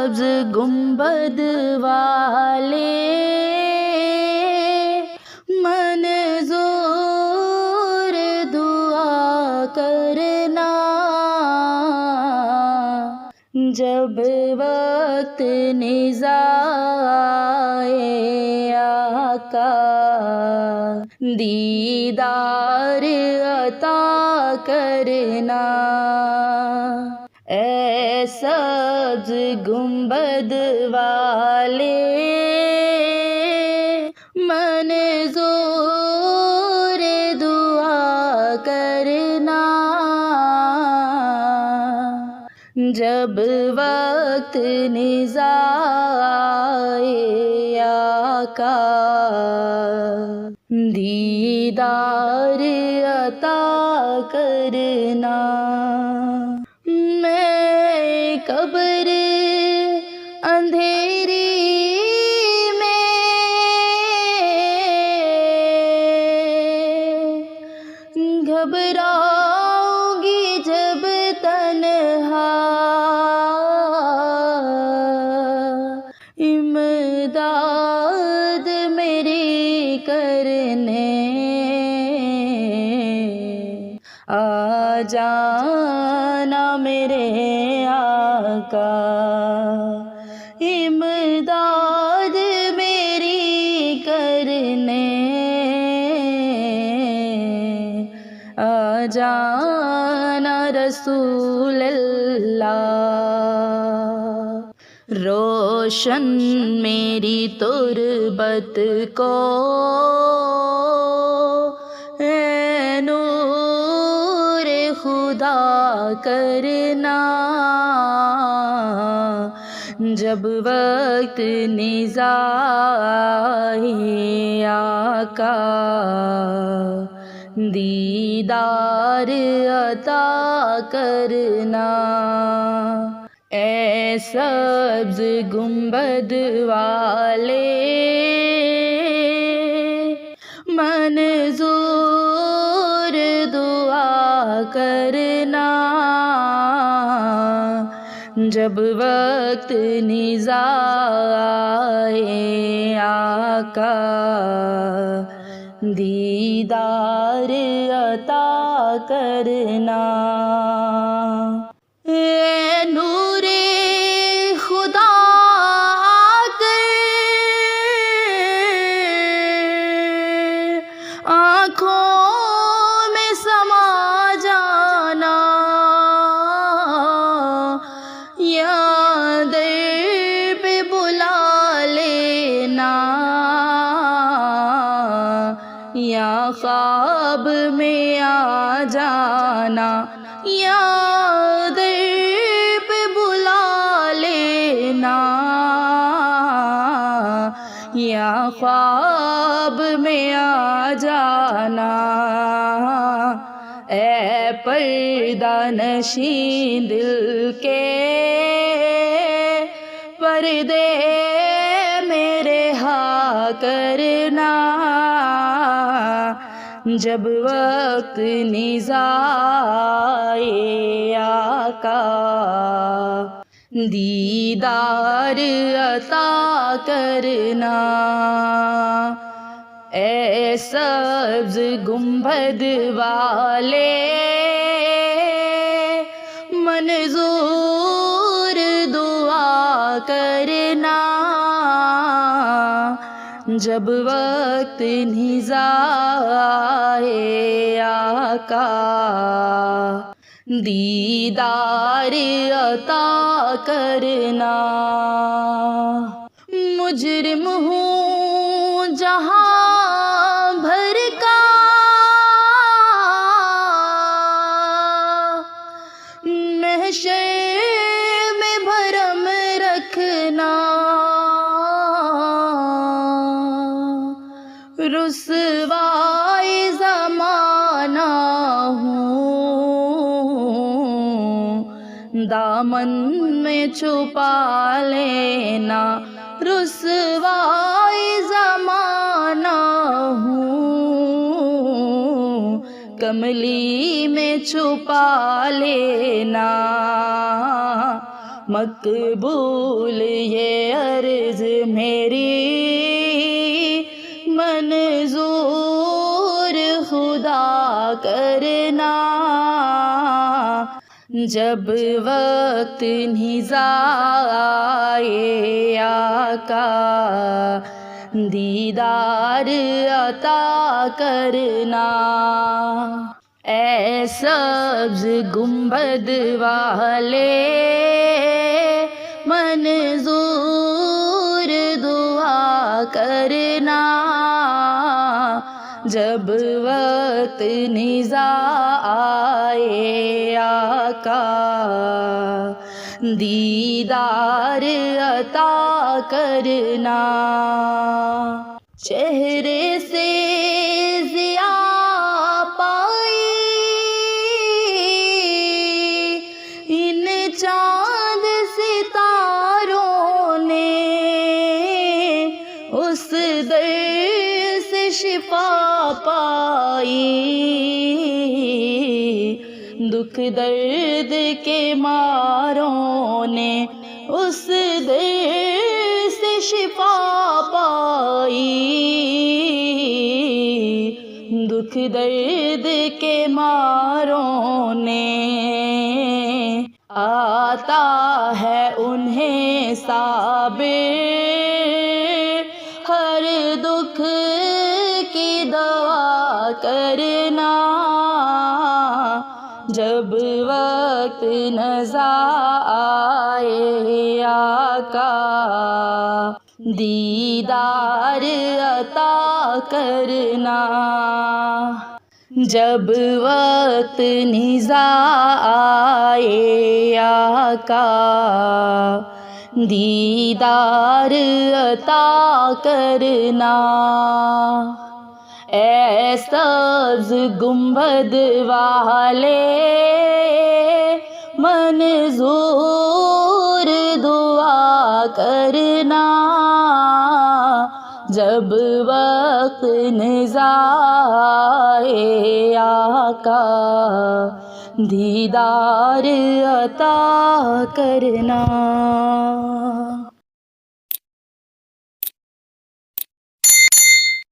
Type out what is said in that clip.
سبز گنبد والے منظور دعا کرنا، جب وقت نزائے آقا دیدار عطا کرنا۔ اے سبز گنبد والے منظور دعا کرنا، جب وقت نزائے آقا دیدار عطا کرنا۔ میں قبر اندھیری میں گھبراؤں گی جب تنہا، امداد میری کرنے آ جانا میرے آقا، امداد میری کرنے آ جانا رسول اللہ۔ روشن میری تربت کو اے نور خدا کرنا، جب وقت نزائے آقا دیدار عطا کرنا۔ اے سبز گنبد والے منظور دعا کرنا، جب وقت نزائے آقا دیدار عطا کرنا۔ اے نور خدا آنکھوں میں سما جانا، یا در پہ بلا لینا، یا خواب میں آ جانا، یا در پہ بلا لینا، یا خواب میں آ جانا۔ اے پردہ نشین دل کے پردے میرے ہا کرنا، جب وقت نزائے آقا دیدار عطا کرنا۔ اے سبز گنبد والے منظور دعا کرنا، جب وقت نزائے آقا دیدار عطا کرنا۔ مجرم ہوں جہاں بھر کا محشر میں بھرم رکھنا، رسوائی زمانہ ہوں دامن میں چھپا لینا، رسوائی زمانہ ہوں کملی میں چھپا لینا، مقبول یہ عرض میری، منظور خدا کرنا، جب وقت نظائے آقا دیدار عطا کرنا۔ اے سبز گنبد والے منظور دعا کرنا، جب وقت نزاع آئے آقا دیدار عطا کرنا۔ چہرے سے ضیا پائی ان چاند ستاروں نے، اس در سے شفا پائی، دکھ درد کے ماروں نے اس در سے شفا پائی، دکھ درد کے ماروں نے، آتا ہے انہیں صابر ہر دکھ کی دوا کرنا، جب وقت نزاع آئے آقا دیدار عطا کرنا، جب وقت نزاع آئے آقا دیدار عطا کرنا۔ اے سبز گنبد والے منظور دعا کرنا، جب وقت نزاع آئے آقا دیدار عطا کرنا۔